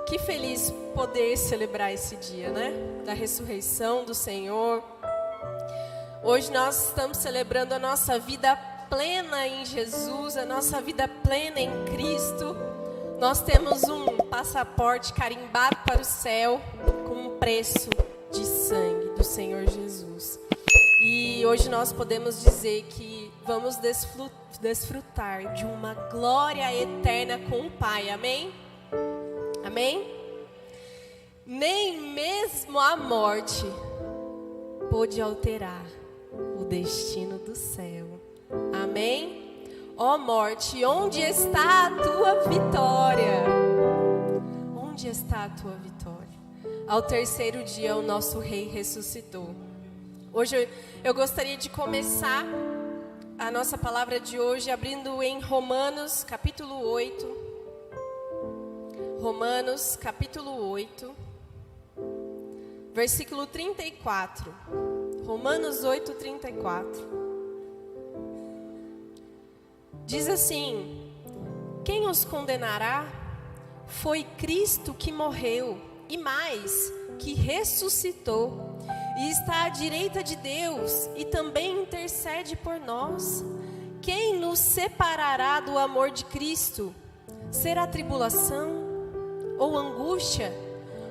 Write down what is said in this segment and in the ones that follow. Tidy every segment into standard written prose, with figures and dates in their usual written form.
Que feliz poder celebrar esse dia, né? Da ressurreição do Senhor. Hoje nós estamos celebrando a nossa vida plena em Jesus, a nossa vida plena em Cristo. Nós temos um passaporte carimbado para o céu com um preço de sangue do Senhor Jesus. E hoje nós podemos dizer que vamos desfrutar de uma glória eterna com o Pai, amém? Amém? Nem mesmo a morte pôde alterar o destino do céu, amém? Ó morte, onde está a tua vitória? Onde está a tua vitória? Ao terceiro dia o nosso Rei ressuscitou. Hoje eu gostaria de começar a nossa palavra de hoje abrindo em Romanos capítulo 8. Romanos capítulo 8, versículo 34. Romanos 8, 34. Diz assim: quem os condenará? Foi Cristo que morreu, e mais, que ressuscitou, e está à direita de Deus, e também intercede por nós. Quem nos separará do amor de Cristo? Será tribulação, ou angústia,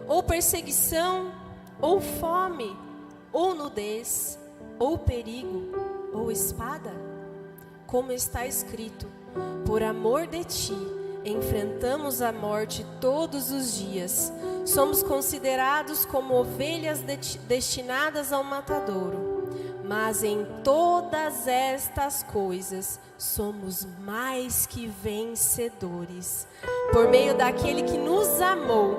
ou perseguição, ou fome, ou nudez, ou perigo, ou espada? Como está escrito: por amor de ti, enfrentamos a morte todos os dias. Somos considerados como ovelhas destinadas ao matadouro. Mas em todas estas coisas somos mais que vencedores, por meio daquele que nos amou.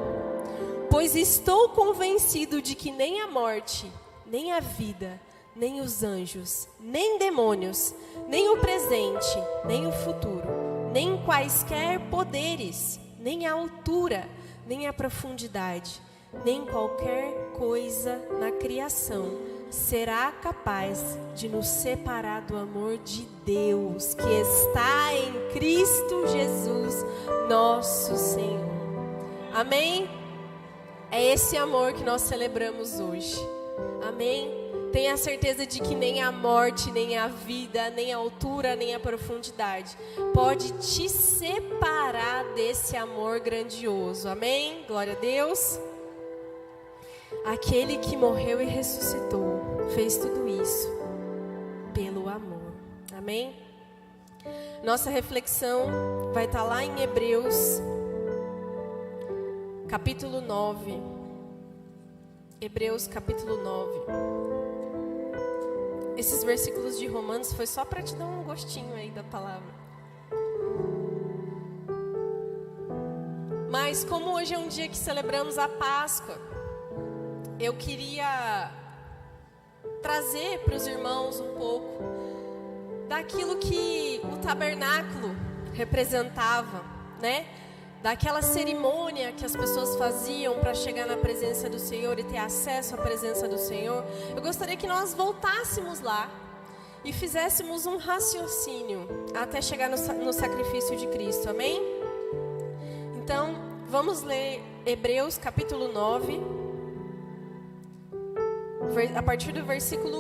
Pois estou convencido de que nem a morte, nem a vida, nem os anjos, nem demônios, nem o presente, nem o futuro, nem quaisquer poderes, nem a altura, nem a profundidade, nem qualquer coisa na criação será capaz de nos separar do amor de Deus, que está em Cristo Jesus, nosso Senhor. Amém? É esse amor que nós celebramos hoje. Amém? Tenha certeza de que nem a morte, nem a vida, nem a altura, nem a profundidade pode te separar desse amor grandioso. Amém? Glória a Deus. Aquele que morreu e ressuscitou fez tudo isso pelo amor. Amém? Nossa reflexão vai estar lá em Hebreus capítulo 9. Hebreus capítulo 9. Esses versículos de Romanos foi só para te dar um gostinho aí da palavra. Mas como hoje é um dia que celebramos a Páscoa, eu queria trazer para os irmãos um pouco daquilo que o tabernáculo representava, né? Daquela cerimônia que as pessoas faziam para chegar na presença do Senhor e ter acesso à presença do Senhor. Eu gostaria que nós voltássemos lá e fizéssemos um raciocínio até chegar no sacrifício de Cristo, amém? Então, vamos ler Hebreus capítulo 9, a partir do versículo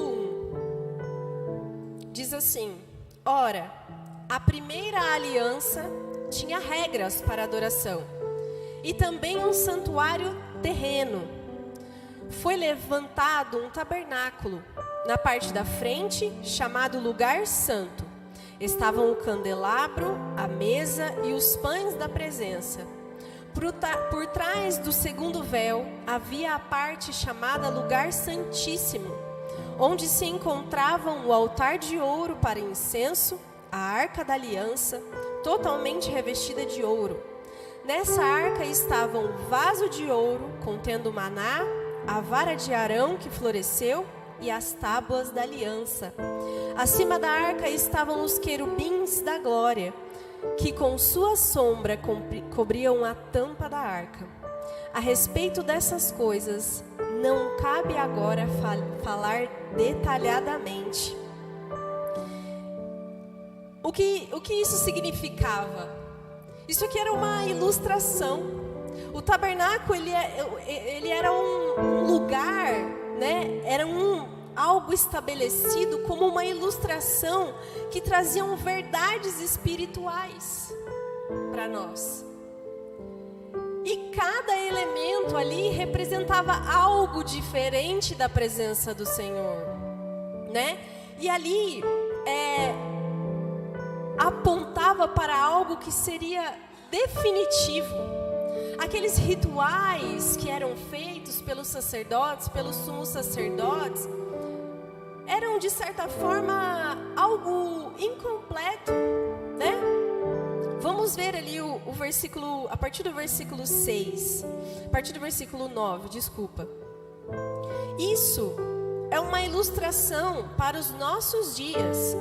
1. Diz assim: ora, a primeira aliança tinha regras para adoração e também um santuário terreno. Foi levantado um tabernáculo na parte da frente, chamado Lugar Santo. Estavam o candelabro, a mesa e os pães da presença. Por trás do segundo véu havia a parte chamada Lugar Santíssimo, onde se encontravam o altar de ouro para incenso, a arca da aliança, totalmente revestida de ouro. Nessa arca estavam o vaso de ouro contendo maná, a vara de Arão que floresceu e as tábuas da aliança. Acima da arca estavam os querubins da glória, que com sua sombra cobriam a tampa da arca. A respeito dessas coisas, não cabe agora falar detalhadamente. O que isso significava? Isso aqui era uma ilustração. O tabernáculo, ele era um lugar, né? Era algo estabelecido como uma ilustração que traziam verdades espirituais para nós. E cada elemento ali representava algo diferente da presença do Senhor, né? E ali apontava para algo que seria definitivo. Aqueles rituais que eram feitos pelos sacerdotes, pelos sumos sacerdotes, eram de certa forma algo incompleto, né? Vamos ver ali o versículo, a partir do versículo 6, a partir do versículo 9, desculpa. Isso é uma ilustração para os nossos dias,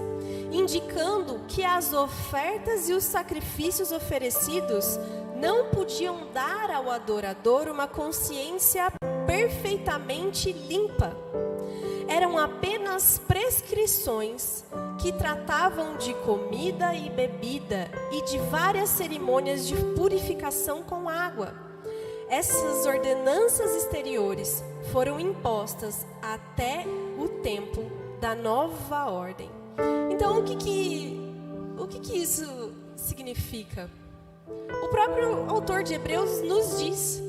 indicando que as ofertas e os sacrifícios oferecidos não podiam dar ao adorador uma consciência perfeitamente limpa. Eram apenas prescrições que tratavam de comida e bebida e de várias cerimônias de purificação com água. Essas ordenanças exteriores foram impostas até o tempo da nova ordem. Então, o que isso significa? O próprio autor de Hebreus nos diz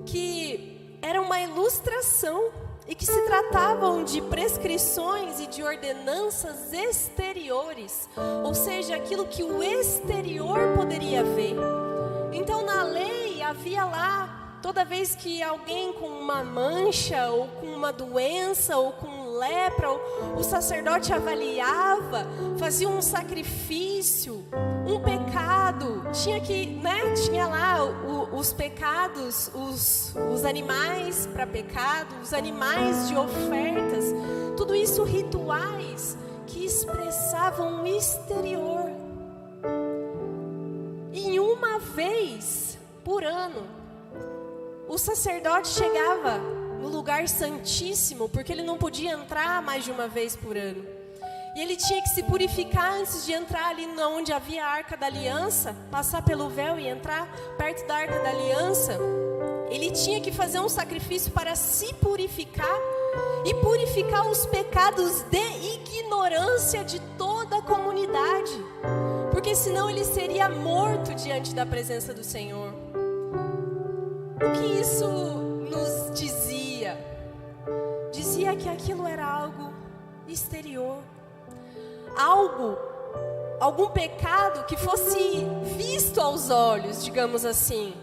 que era uma ilustração e que se tratavam de prescrições e de ordenanças exteriores, ou seja, aquilo que o exterior poderia ver. Então, na lei havia lá, toda vez que alguém com uma mancha, ou com uma doença, ou com lepra, o sacerdote avaliava, fazia um sacrifício, um pecado, tinha lá os pecados, os animais para pecado, os animais de ofertas, tudo isso rituais que expressavam o exterior. E uma vez por ano, o sacerdote chegava no lugar santíssimo, porque ele não podia entrar mais de uma vez por ano. E ele tinha que se purificar antes de entrar ali onde havia a Arca da Aliança, passar pelo véu e entrar perto da Arca da Aliança. Ele tinha que fazer um sacrifício para se purificar e purificar os pecados de ignorância de toda a comunidade, porque senão ele seria morto diante da presença do Senhor. O que isso nos dizia? Dizia que aquilo era algo exterior, algum pecado que fosse visto aos olhos, digamos assim.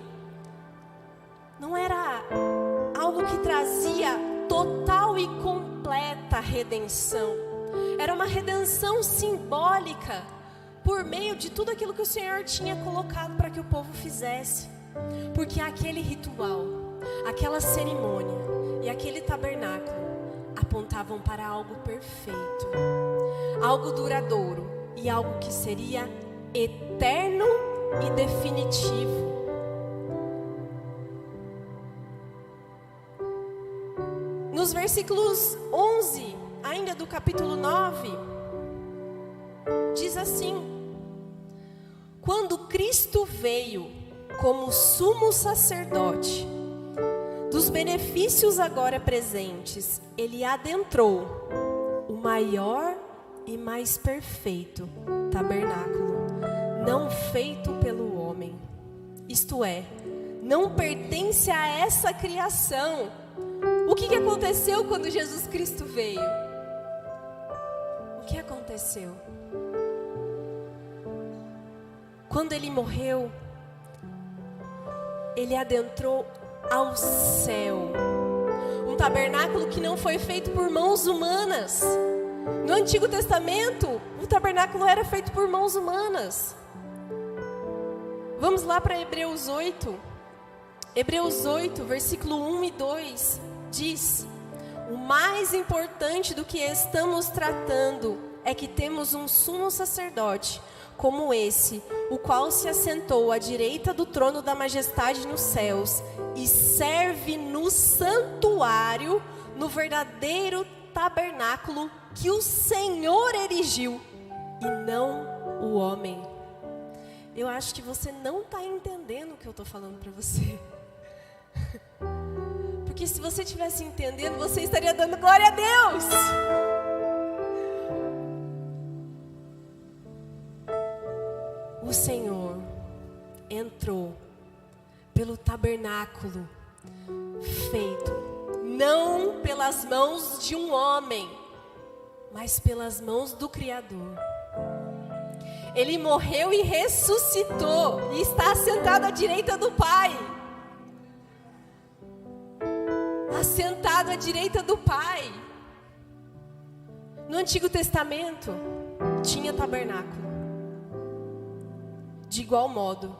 Não era algo que trazia total e completa redenção. Era uma redenção simbólica por meio de tudo aquilo que o Senhor tinha colocado para que o povo fizesse. Porque aquele ritual, aquela cerimônia e aquele tabernáculo apontavam para algo perfeito, algo duradouro e algo que seria eterno e definitivo. Nos versículos 11, ainda do capítulo 9, diz assim: quando Cristo veio como sumo sacerdote dos benefícios agora presentes, ele adentrou o maior e mais perfeito tabernáculo, não feito pelo homem. Isto é, não pertence a essa criação. O que aconteceu quando Jesus Cristo veio? O que aconteceu? Quando ele morreu, ele adentrou ao céu. Um tabernáculo que não foi feito por mãos humanas. No Antigo Testamento, o tabernáculo era feito por mãos humanas. Vamos lá para Hebreus 8. Hebreus 8, versículo 1 e 2, diz: o mais importante do que estamos tratando é que temos um sumo sacerdote como esse, o qual se assentou à direita do trono da majestade nos céus e serve no santuário, no verdadeiro tabernáculo que o Senhor erigiu e não o homem. Eu acho que você não está entendendo o que eu estou falando para você. Porque se você estivesse entendendo, você estaria dando glória a Deus. O Senhor entrou pelo tabernáculo feito não pelas mãos de um homem, mas pelas mãos do Criador. Ele morreu e ressuscitou e está assentado à direita do Pai. Assentado à direita do Pai. No Antigo Testamento tinha tabernáculo. De igual modo,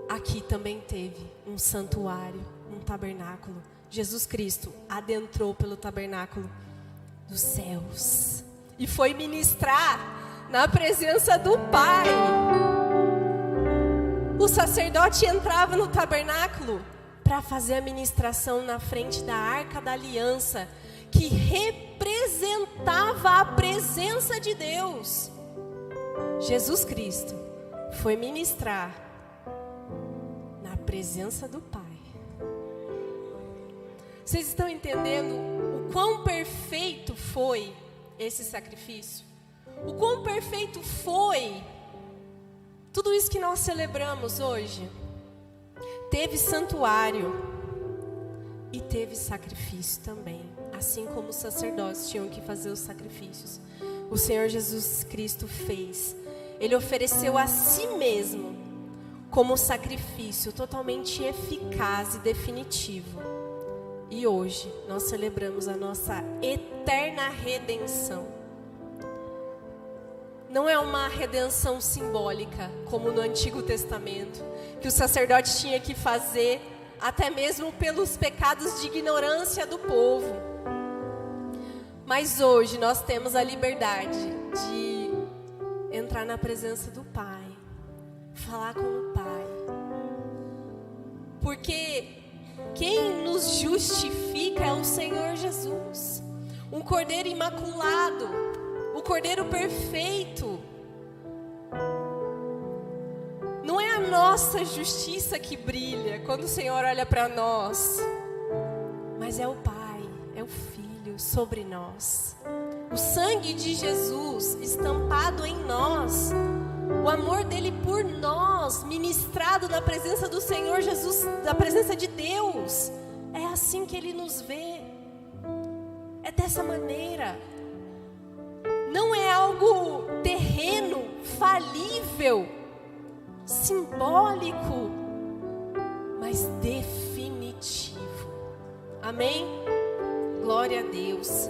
aqui também teve um santuário, um tabernáculo. Jesus Cristo adentrou pelo tabernáculo dos céus e foi ministrar na presença do Pai. O sacerdote entrava no tabernáculo para fazer a ministração na frente da Arca da Aliança, que representava a presença de Deus. Jesus Cristo foi ministrar na presença do Pai. Vocês estão entendendo o quão perfeito foi esse sacrifício? O quão perfeito foi tudo isso que nós celebramos hoje? Teve santuário e teve sacrifício também, assim como os sacerdotes tinham que fazer os sacrifícios. O Senhor Jesus Cristo fez. Ele ofereceu a si mesmo como sacrifício totalmente eficaz e definitivo. E hoje nós celebramos a nossa eterna redenção. Não é uma redenção simbólica, como no Antigo Testamento, que o sacerdote tinha que fazer, até mesmo pelos pecados de ignorância do povo. Mas hoje nós temos a liberdade de entrar na presença do Pai, falar com o Pai. Porque quem nos justifica é o Senhor Jesus, um Cordeiro imaculado, o Cordeiro perfeito. Não é a nossa justiça que brilha quando o Senhor olha para nós, mas é o Pai, é o Filho sobre nós. O sangue de Jesus estampado em nós, o amor dele por nós, ministrado na presença do Senhor Jesus, na presença de Deus. É assim que ele nos vê. É dessa maneira. Não é algo terreno, falível, simbólico, mas definitivo. Amém? Glória a Deus.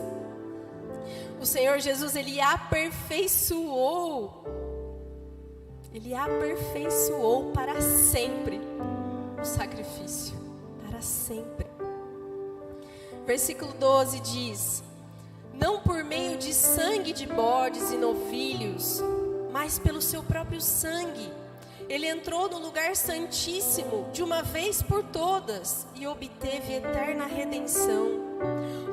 O Senhor Jesus, Ele aperfeiçoou para sempre o sacrifício, para sempre. Versículo 12 diz: não por meio de sangue de bodes e novilhos, mas pelo seu próprio sangue, Ele entrou no lugar santíssimo de uma vez por todas e obteve eterna redenção.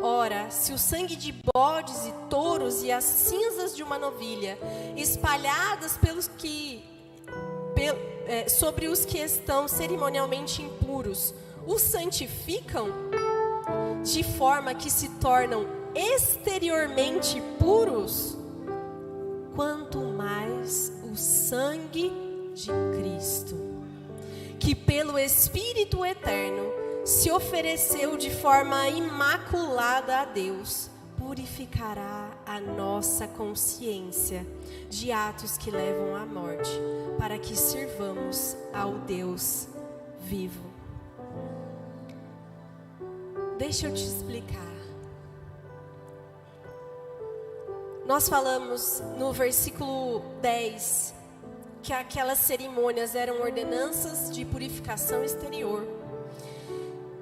Ora, se o sangue de bodes e touros e as cinzas de uma novilha, espalhadas sobre os que estão cerimonialmente impuros, os santificam, de forma que se tornam exteriormente puros, quanto mais o sangue de Cristo, que pelo Espírito Eterno se ofereceu de forma imaculada a Deus, purificará a nossa consciência de atos que levam à morte, para que sirvamos ao Deus vivo. Deixa eu te explicar. Nós falamos no versículo 10 que aquelas cerimônias eram ordenanças de purificação exterior.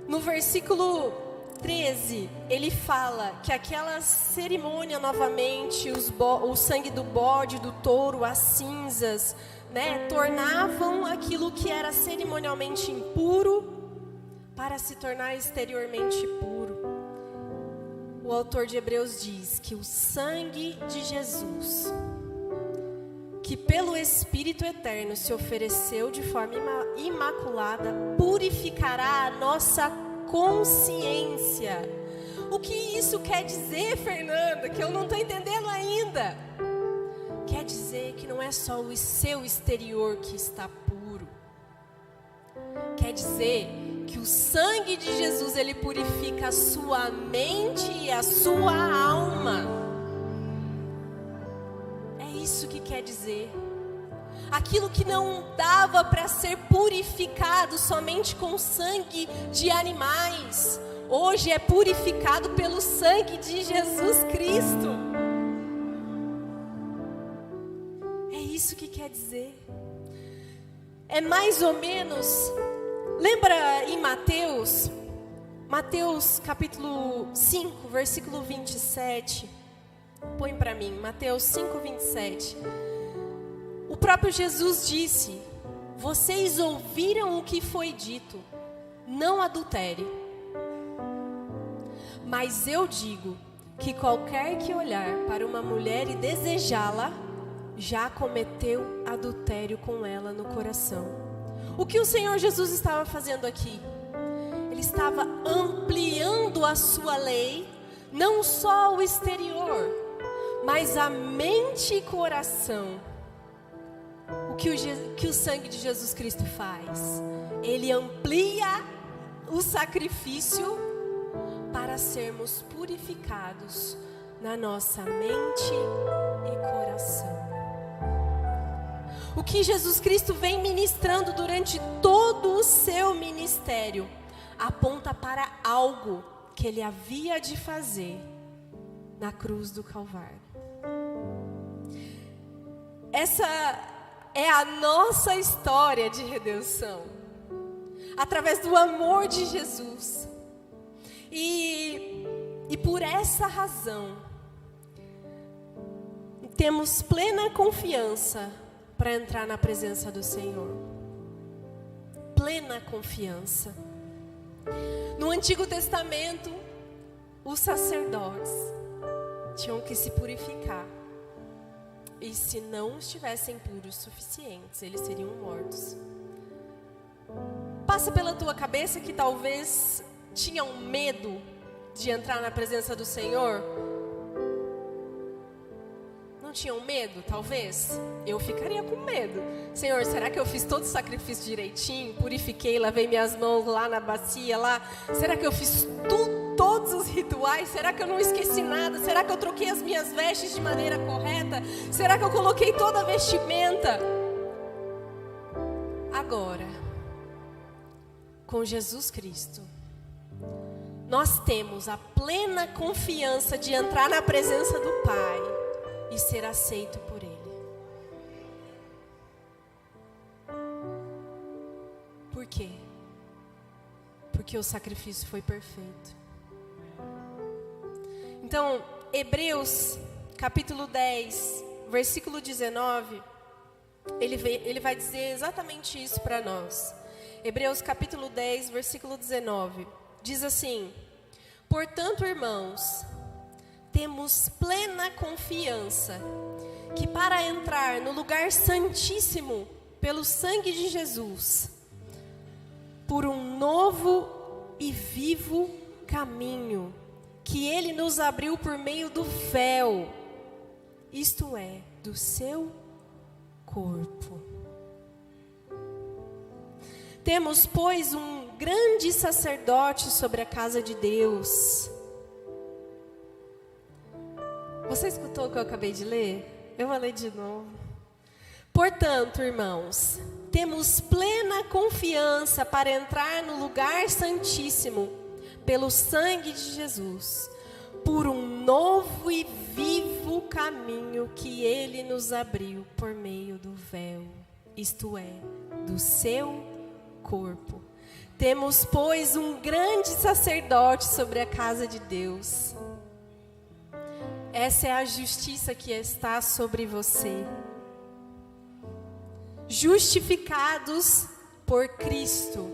No versículo 13, ele fala que aquela cerimônia novamente, o sangue do bode, do touro, as cinzas, tornavam aquilo que era cerimonialmente impuro para se tornar exteriormente puro. O autor de Hebreus diz que o sangue de Jesus, que pelo Espírito Eterno se ofereceu de forma imaculada, purificará a nossa consciência. O que isso quer dizer, Fernanda? Que eu não estou entendendo ainda. Quer dizer que não é só o seu exterior que está puro. Quer dizer que o sangue de Jesus, ele purifica a sua mente e a sua alma. É isso que quer dizer. Aquilo que não dava para ser purificado somente com sangue de animais, hoje é purificado pelo sangue de Jesus Cristo. É isso que quer dizer. É mais ou menos, lembra em Mateus capítulo 5, versículo 27. Põe para mim, Mateus 5, 27. O próprio Jesus disse: vocês ouviram o que foi dito, não adultere. Mas eu digo que qualquer que olhar para uma mulher e desejá-la, já cometeu adultério com ela no coração. O que o Senhor Jesus estava fazendo aqui? Ele estava ampliando a sua lei, não só o exterior, mas a mente e coração. O que o sangue de Jesus Cristo faz? Ele amplia o sacrifício para sermos purificados na nossa mente e coração. O que Jesus Cristo vem ministrando durante todo o seu ministério aponta para algo que ele havia de fazer na cruz do Calvário. Essa é a nossa história de redenção, através do amor de Jesus. E por essa razão, temos plena confiança para entrar na presença do Senhor. Plena confiança. No Antigo Testamento, os sacerdotes tinham que se purificar. E se não estivessem puros o suficientes, eles seriam mortos. Passa pela tua cabeça que talvez tinham medo de entrar na presença do Senhor? Não tinham medo, talvez? Eu ficaria com medo. Senhor, será que eu fiz todo o sacrifício direitinho? Purifiquei, lavei minhas mãos lá na bacia, lá. Será que eu fiz todos os rituais? Será que eu não esqueci nada? Será que eu troquei as minhas vestes de maneira correta? Será que eu coloquei toda a vestimenta? Agora, com Jesus Cristo, nós temos a plena confiança de entrar na presença do Pai e ser aceito por Ele. Por quê? Porque o sacrifício foi perfeito. Então, Hebreus capítulo 10, versículo 19, ele vai dizer exatamente isso para nós. Hebreus capítulo 10, versículo 19, diz assim: portanto, irmãos, temos plena confiança que para entrar no lugar santíssimo pelo sangue de Jesus, por um novo e vivo caminho que Ele nos abriu por meio do véu, isto é, do seu corpo. Temos, pois, um grande sacerdote sobre a casa de Deus. Você escutou o que eu acabei de ler? Eu vou ler de novo. Portanto, irmãos, temos plena confiança para entrar no lugar santíssimo pelo sangue de Jesus, por um novo e vivo caminho que Ele nos abriu por meio do véu, isto é, do seu corpo. Temos, pois, um grande sacerdote sobre a casa de Deus. Essa é a justiça que está sobre você. Justificados por Cristo,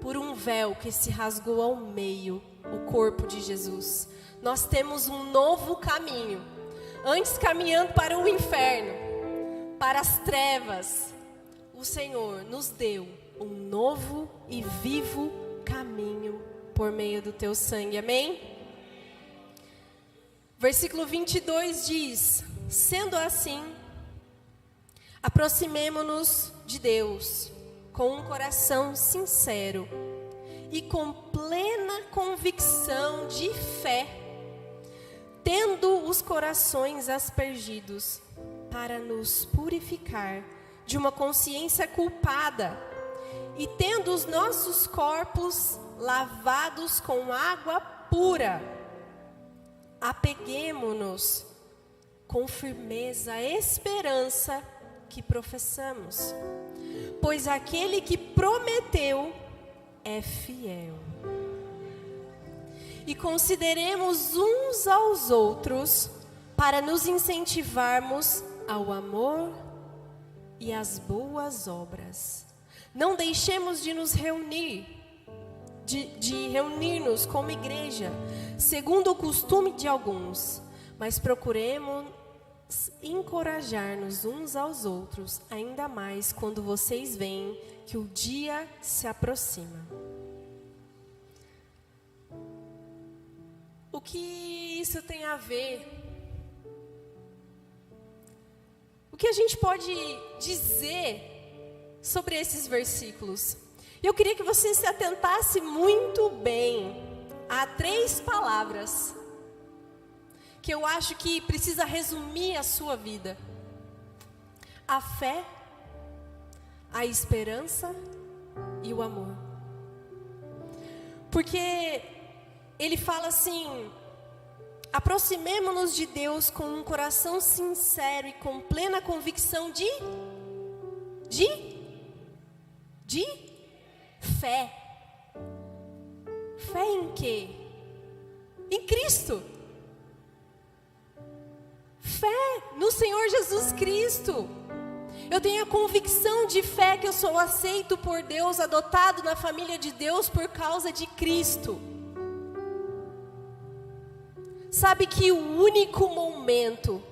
por um véu que se rasgou ao meio, o corpo de Jesus. Nós temos um novo caminho. Antes caminhando para o inferno, para as trevas, o Senhor nos deu um novo e vivo caminho por meio do teu sangue. Amém? Versículo 22 diz: sendo assim, aproximemo-nos de Deus com um coração sincero e com plena convicção de fé, tendo os corações aspergidos para nos purificar de uma consciência culpada e tendo os nossos corpos lavados com água pura, apeguemo-nos com firmeza à esperança que professamos, pois aquele que prometeu é fiel. E consideremos uns aos outros para nos incentivarmos ao amor e às boas obras. Não deixemos de nos reunir, de reunir-nos como igreja, segundo o costume de alguns, mas procuremos encorajar-nos uns aos outros, ainda mais quando vocês veem que o dia se aproxima. O que isso tem a ver? O que a gente pode dizer sobre esses versículos? Eu queria que você se atentasse muito bem a 3 palavras que eu acho que precisa resumir a sua vida: a fé, a esperança e o amor. Porque ele fala assim: aproximemo-nos de Deus com um coração sincero e com plena convicção de fé. Fé em quê? Em Cristo. Fé no Senhor Jesus Cristo. Eu tenho a convicção de fé que eu sou aceito por Deus, adotado na família de Deus por causa de Cristo. Sabe que o único momento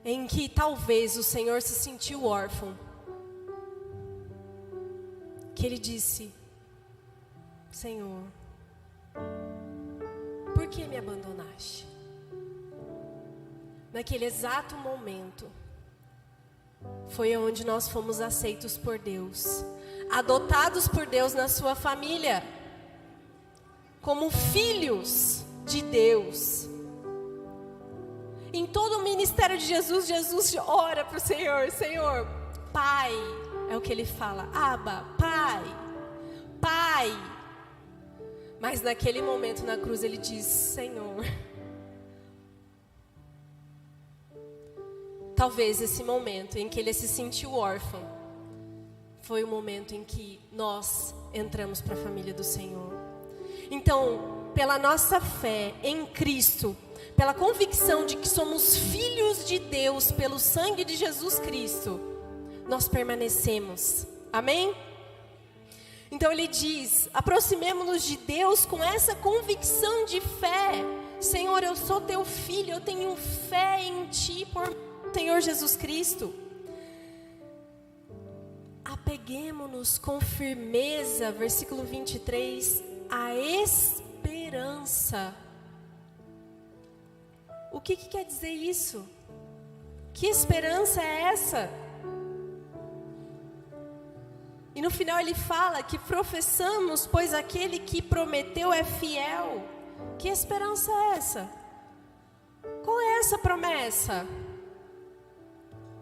em que talvez o Senhor se sentiu órfão, que Ele disse: Senhor, por que me abandonaste? Naquele exato momento, foi onde nós fomos aceitos por Deus, adotados por Deus na sua família, como filhos de Deus. Em todo o ministério de Jesus, Jesus ora para o Senhor: Senhor, Pai, é o que Ele fala, Abba, Pai, Pai. Mas naquele momento na cruz Ele diz: Senhor. Talvez esse momento em que ele se sentiu órfão foi o momento em que nós entramos para a família do Senhor. Então, pela nossa fé em Cristo, pela convicção de que somos filhos de Deus pelo sangue de Jesus Cristo, nós permanecemos. Amém? Então ele diz: aproximemo-nos de Deus com essa convicção de fé. Senhor, eu sou teu filho, eu tenho fé em ti por Senhor Jesus Cristo. Apeguemo-nos com firmeza, versículo 23, a esperança. O que quer dizer isso? Que esperança é essa? E no final ele fala que professamos, pois aquele que prometeu é fiel. Que esperança é essa? Qual é essa promessa?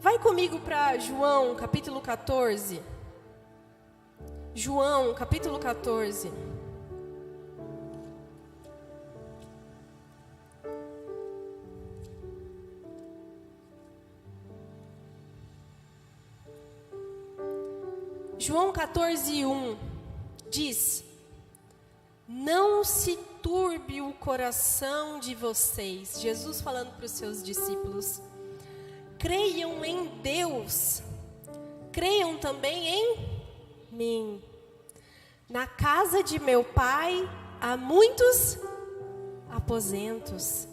Vai comigo para João, capítulo 14. João, capítulo 14. João 14:1 diz: não se turbe o coração de vocês. Jesus falando para os seus discípulos: creiam em Deus, creiam também em mim. Na casa de meu Pai há muitos aposentos.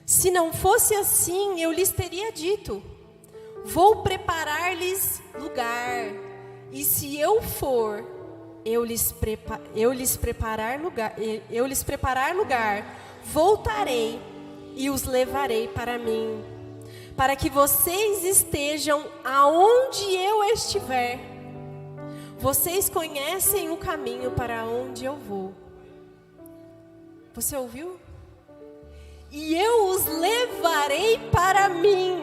Se não fosse assim, eu lhes teria dito: Vou preparar-lhes lugar. E se eu for, eu lhes preparar lugar, voltarei e os levarei para mim, para que vocês estejam aonde eu estiver. Vocês conhecem o caminho para onde eu vou. Você ouviu? E eu os levarei para mim,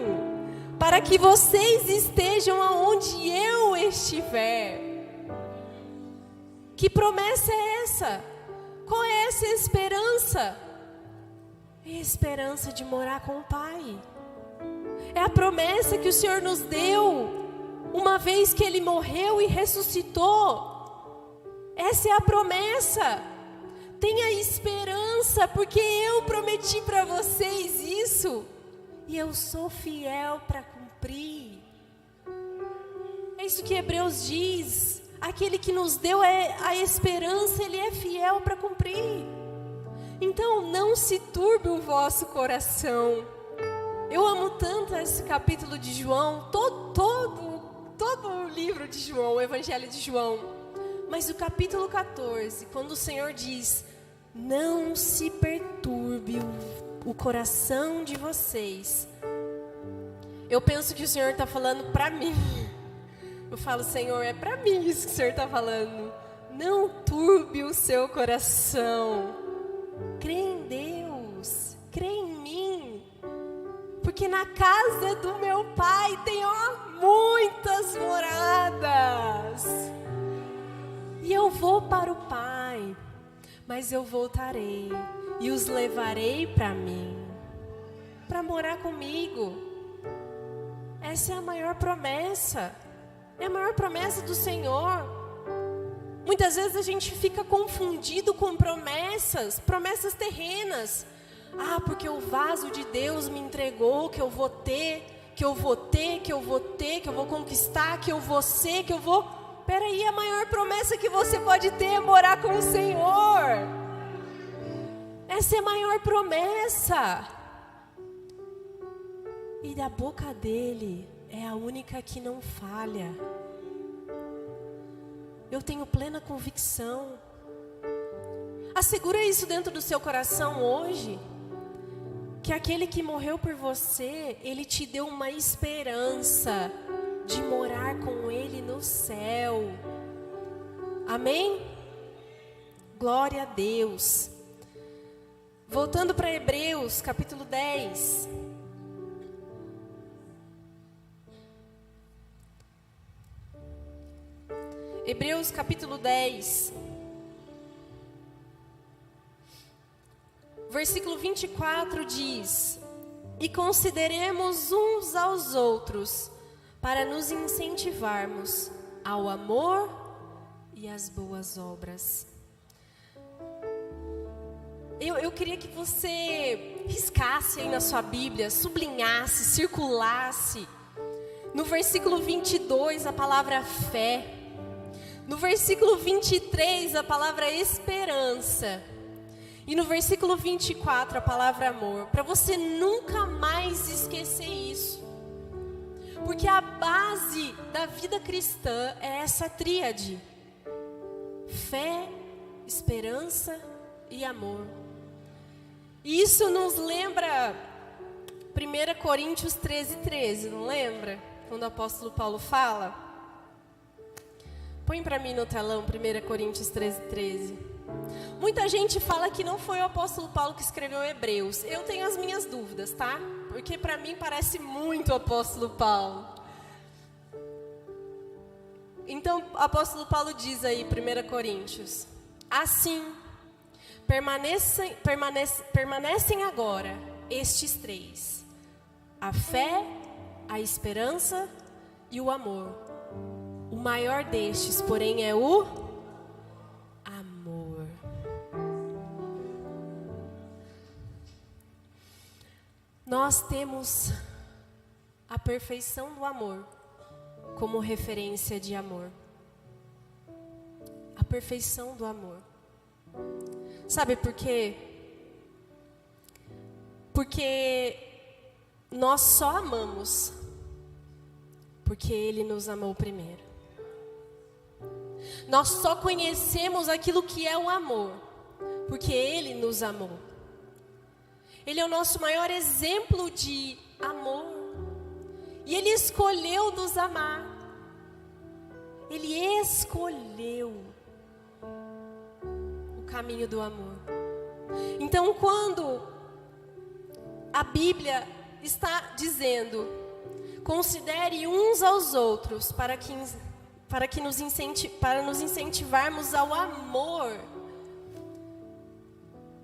para que vocês estejam aonde eu estiver. Que promessa é essa? Qual é essa esperança? É a esperança de morar com o Pai. É a promessa que o Senhor nos deu, uma vez que Ele morreu e ressuscitou. Essa é a promessa. Tenha esperança, porque eu prometi para vocês isso. E eu sou fiel para cumprir. É isso que Hebreus diz. Aquele que nos deu a esperança, Ele é fiel para cumprir. Então não se turbe o vosso coração. Eu amo tanto esse capítulo de João, todo o livro de João, o Evangelho de João. Mas o capítulo 14, quando o Senhor diz: não se perturbe o coração de vocês. Eu penso que o Senhor está falando para mim. Eu falo: Senhor, é para mim isso que o Senhor está falando. Não turbe o seu coração. Crê em Deus, crê em mim. Porque na casa do meu Pai tem muitas moradas. E eu vou para o Pai, mas eu voltarei e os levarei para mim, para morar comigo. Essa é a maior promessa. É a maior promessa do Senhor. Muitas vezes a gente fica confundido com promessas terrenas. Porque o vaso de Deus me entregou, que eu vou ter, que eu vou conquistar, que eu vou ser, que eu vou... Peraí, a maior promessa que você pode ter é morar com o Senhor. Essa é a maior promessa. E da boca dele é a única que não falha. Eu tenho plena convicção. Assegura isso dentro do seu coração hoje. Que aquele que morreu por você, ele te deu uma esperança de morar com ele no céu. Amém? Glória a Deus. Voltando para Hebreus, capítulo 10. Hebreus capítulo 10, versículo 24 diz: e consideremos uns aos outros, para nos incentivarmos ao amor e às boas obras. Eu queria que você riscasse aí na sua Bíblia, sublinhasse, circulasse. No versículo 22, a palavra fé. No versículo 23, a palavra esperança. E no versículo 24, a palavra amor. Para você nunca mais esquecer isso. Porque a base da vida cristã é essa tríade: fé, esperança e amor. E isso nos lembra 1 Coríntios 13, não lembra? Quando o apóstolo Paulo fala. Põe para mim no telão 1 Coríntios 13. Muita gente fala que não foi o apóstolo Paulo que escreveu Hebreus. Eu tenho as minhas dúvidas, tá? Porque para mim parece muito o apóstolo Paulo. Então, o apóstolo Paulo diz aí, 1 Coríntios: assim, permanecem agora estes três: a fé, a esperança e o amor. O maior destes, porém, é o amor. Nós temos a perfeição do amor como referência de amor. A perfeição do amor. Sabe por quê? Porque nós só amamos Porque Ele nos amou primeiro. Nós só conhecemos aquilo que é o amor, porque Ele nos amou. Ele é o nosso maior exemplo de amor. E Ele escolheu nos amar. Ele escolheu o caminho do amor. Então, quando a Bíblia está dizendo: considere uns aos outros para nos incentivarmos ao amor,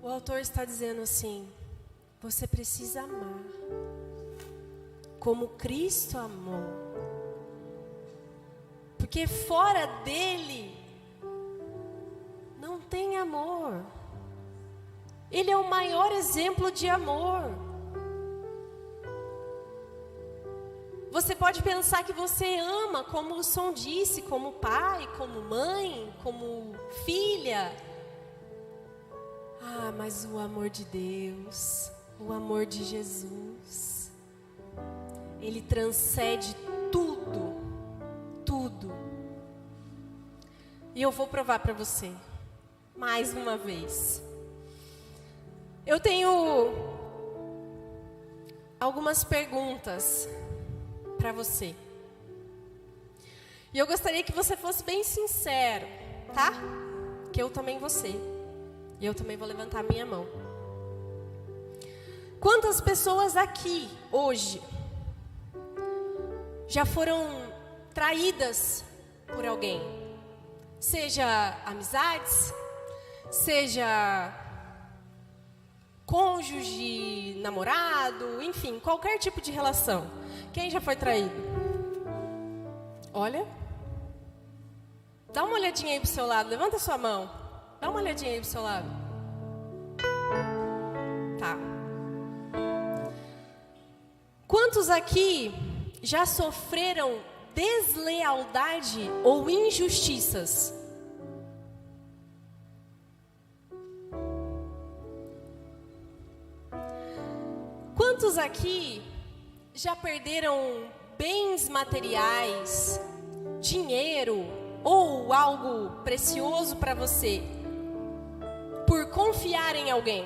o autor está dizendo assim: você precisa amar como Cristo amou. Porque fora dele não tem amor. Ele é o maior exemplo de amor. Você pode pensar que você ama, como o som disse, como pai, como mãe, como filha. Ah, mas o amor de Deus, o amor de Jesus, ele transcende tudo, tudo. E eu vou provar para você, mais uma vez. Eu tenho algumas perguntas para você. E eu gostaria que você fosse bem sincero, tá? Que eu também vou ser. E eu também vou levantar a minha mão. Quantas pessoas aqui, hoje, já foram traídas por alguém? Seja amizades, seja cônjuge, namorado, enfim, qualquer tipo de relação. Quem já foi traído? Olha. Dá uma olhadinha aí pro seu lado, levanta a sua mão. Dá uma olhadinha aí pro seu lado. Tá. Quantos aqui já sofreram deslealdade ou injustiças? Quantos aqui já perderam bens materiais, dinheiro ou algo precioso para você por confiar em alguém?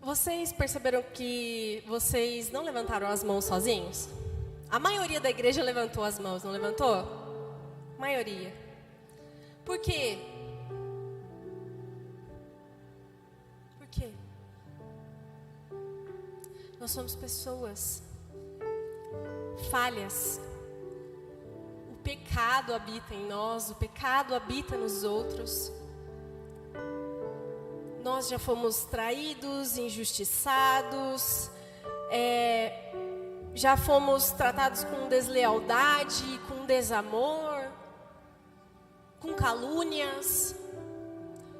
Vocês perceberam que vocês não levantaram as mãos sozinhos? A maioria da igreja levantou as mãos, não levantou? A maioria. Por quê? Por quê? Nós somos pessoas falhas. O pecado habita em nós, o pecado habita nos outros. Nós já fomos traídos, injustiçados, já fomos tratados com deslealdade, com desamor, com calúnias,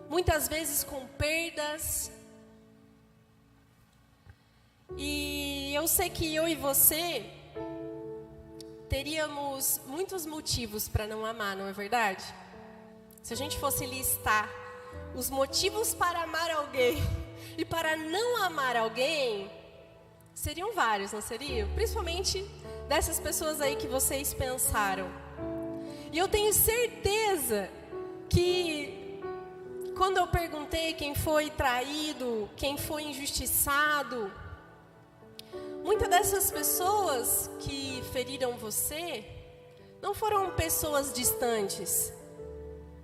muitas vezes com perdas. E eu sei que eu e você teríamos muitos motivos para não amar, não é verdade? Se a gente fosse listar os motivos para amar alguém e para não amar alguém, seriam vários, não seriam? Principalmente dessas pessoas aí que vocês pensaram. E eu tenho certeza que quando eu perguntei quem foi traído, quem foi injustiçado, muitas dessas pessoas que feriram você não foram pessoas distantes,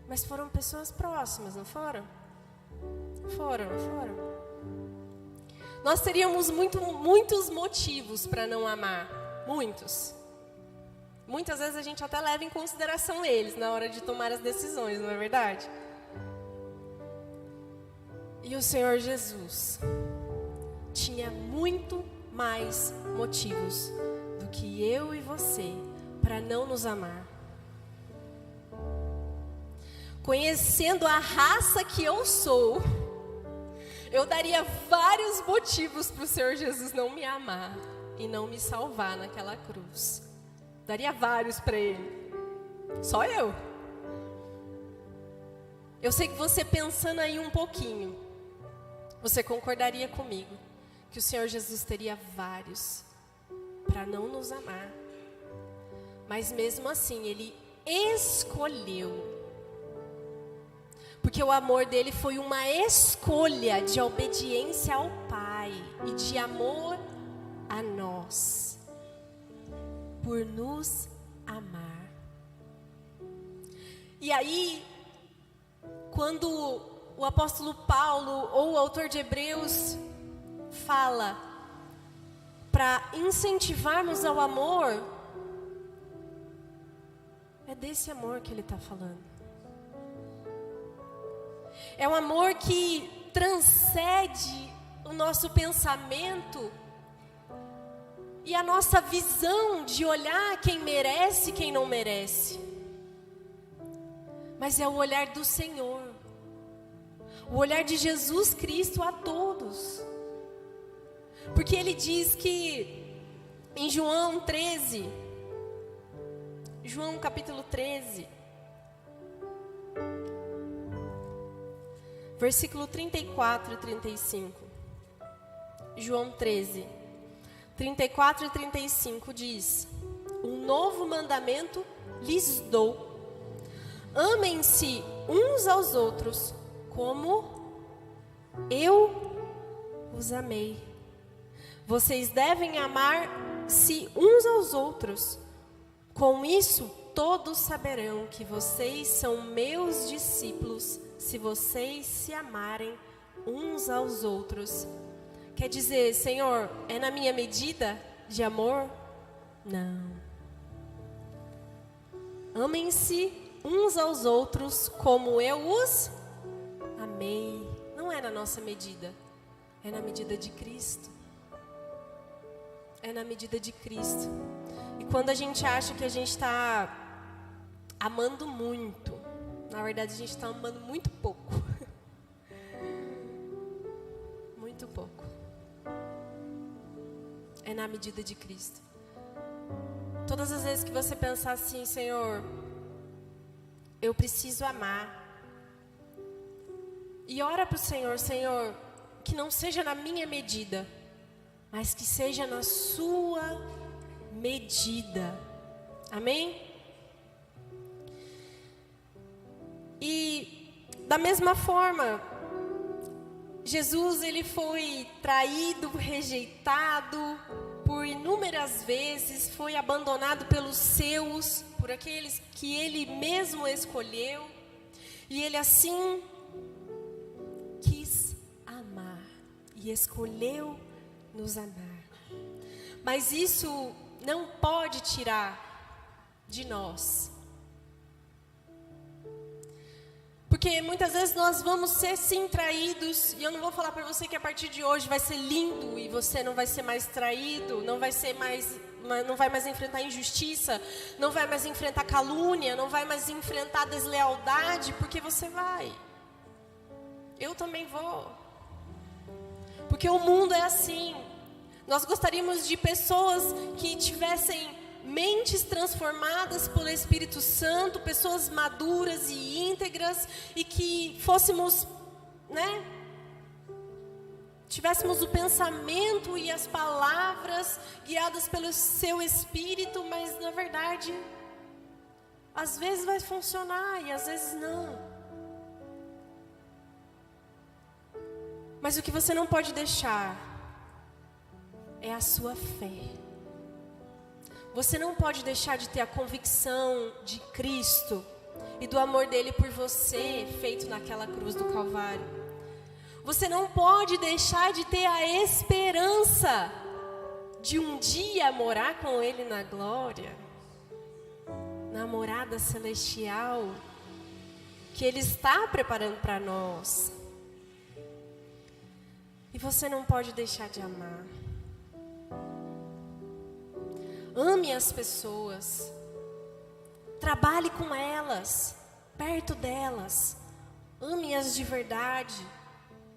mas foram pessoas próximas, não foram? Foram. Nós teríamos muitos motivos para não amar. Muitos. Muitas vezes a gente até leva em consideração eles na hora de tomar as decisões, não é verdade? E o Senhor Jesus tinha muito mais motivos do que eu e você para não nos amar. Conhecendo a raça que eu sou, eu daria vários motivos para o Senhor Jesus não me amar e não me salvar naquela cruz. Daria vários para Ele. Só eu. Eu sei que você pensando aí um pouquinho, você concordaria comigo que o Senhor Jesus teria vários para não nos amar. Mas mesmo assim, Ele escolheu. Porque o amor dele foi uma escolha de obediência ao Pai e de amor a nós, por nos amar. E aí, quando o apóstolo Paulo ou o autor de Hebreus fala para incentivarmos ao amor, é desse amor que ele está falando. É um amor que transcende o nosso pensamento e a nossa visão de olhar quem merece e quem não merece. Mas é o olhar do Senhor, o olhar de Jesus Cristo a todos. Porque Ele diz que em João 13, João capítulo 13, versículo 34 e 35. João 13, 34 e 35 diz: um novo mandamento lhes dou: amem-se uns aos outros, como eu os amei. Vocês devem amar-se uns aos outros. Com isso, todos saberão que vocês são meus discípulos, se vocês se amarem uns aos outros. Quer dizer, Senhor, é na minha medida de amor? Não. Amem-se uns aos outros como eu os amei. Não é na nossa medida, é na medida de Cristo. É na medida de Cristo. E quando a gente acha que a gente está amando muito, na verdade a gente está amando muito pouco. Muito pouco. É na medida de Cristo. Todas as vezes que você pensar assim, Senhor, eu preciso amar. E ora para o Senhor, Senhor, que não seja na minha medida, mas que seja na sua medida. Amém? E da mesma forma, Jesus, ele foi traído, rejeitado por inúmeras vezes, foi abandonado pelos seus, por aqueles que ele mesmo escolheu, e ele assim quis amar e escolheu nos amar. Mas isso não pode tirar de nós, porque muitas vezes nós vamos ser sim traídos, e eu não vou falar para você que a partir de hoje vai ser lindo e você não vai ser mais traído, não vai mais enfrentar injustiça, não vai mais enfrentar calúnia, não vai mais enfrentar deslealdade, porque você vai. Eu também vou. Porque o mundo é assim. Nós gostaríamos de pessoas que tivessem mentes transformadas pelo Espírito Santo, pessoas maduras e íntegras, e que fôssemos, tivéssemos o pensamento e as palavras guiadas pelo seu Espírito, mas na verdade, às vezes vai funcionar e às vezes não. Mas o que você não pode deixar é a sua fé. Você não pode deixar de ter a convicção de Cristo e do amor dele por você, feito naquela cruz do Calvário. Você não pode deixar de ter a esperança de um dia morar com ele na glória, na morada celestial que ele está preparando para nós. E você não pode deixar de amar. Ame as pessoas. Trabalhe com elas, perto delas. Ame-as de verdade,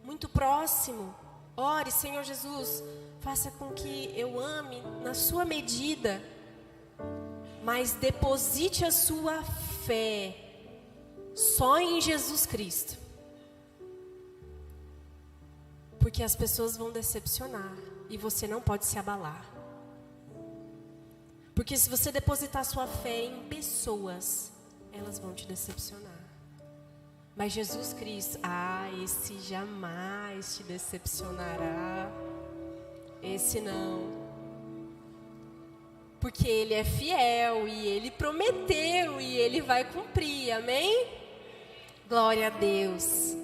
muito próximo. Ore, Senhor Jesus, faça com que eu ame na sua medida. Mas deposite a sua fé só em Jesus Cristo. Porque as pessoas vão decepcionar e você não pode se abalar. Porque se você depositar sua fé em pessoas, elas vão te decepcionar. Mas Jesus Cristo, esse jamais te decepcionará. Esse não. Porque Ele é fiel e Ele prometeu e Ele vai cumprir, amém? Glória a Deus.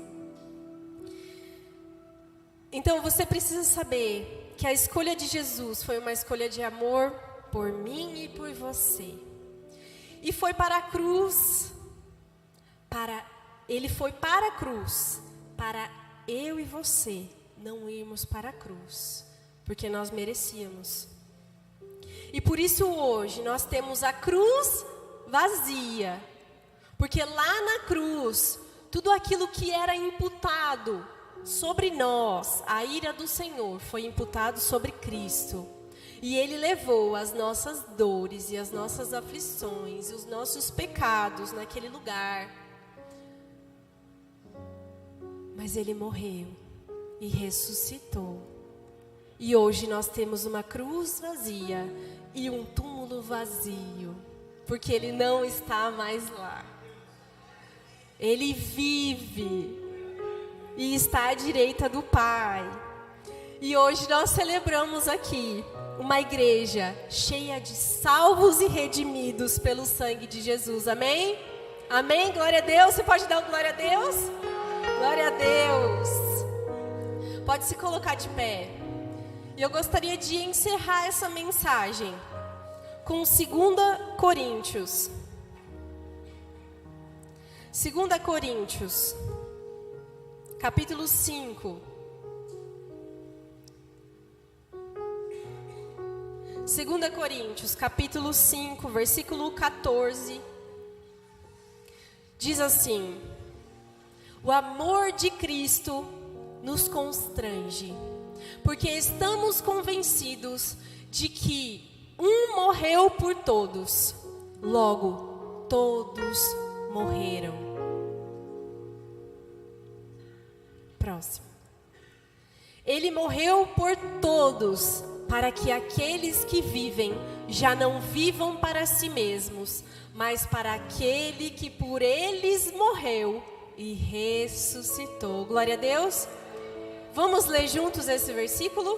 Então você precisa saber que a escolha de Jesus foi uma escolha de amor por mim e por você. E foi para a cruz, Ele foi para a cruz, para eu e você não irmos para a cruz, porque nós merecíamos. E por isso hoje nós temos a cruz vazia, porque lá na cruz, tudo aquilo que era imputado sobre nós, a ira do Senhor, foi imputado sobre Cristo. E Ele levou as nossas dores e as nossas aflições, e os nossos pecados naquele lugar. Mas Ele morreu e ressuscitou. E hoje nós temos uma cruz vazia e um túmulo vazio, porque Ele não está mais lá. Ele vive e está à direita do Pai. E hoje nós celebramos aqui uma igreja cheia de salvos e redimidos pelo sangue de Jesus, amém? Amém? Glória a Deus. Você pode dar um glória a Deus? Glória a Deus. Pode se colocar de pé. E eu gostaria de encerrar essa mensagem com 2 Coríntios. 2 Coríntios, capítulo 5. 2 Coríntios, capítulo 5, versículo 14. Diz assim: o amor de Cristo nos constrange, porque estamos convencidos de que um morreu por todos, logo todos morreram. Próximo. Ele morreu por todos, para que aqueles que vivem já não vivam para si mesmos, mas para aquele que por eles morreu e ressuscitou. Glória a Deus. Vamos ler juntos esse versículo?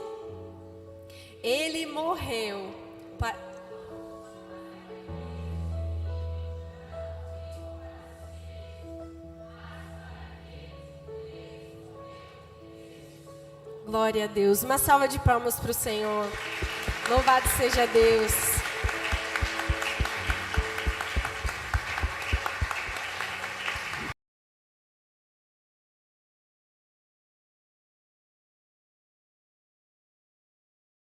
Ele morreu. Glória a Deus. Uma salva de palmas para o Senhor. Louvado seja Deus.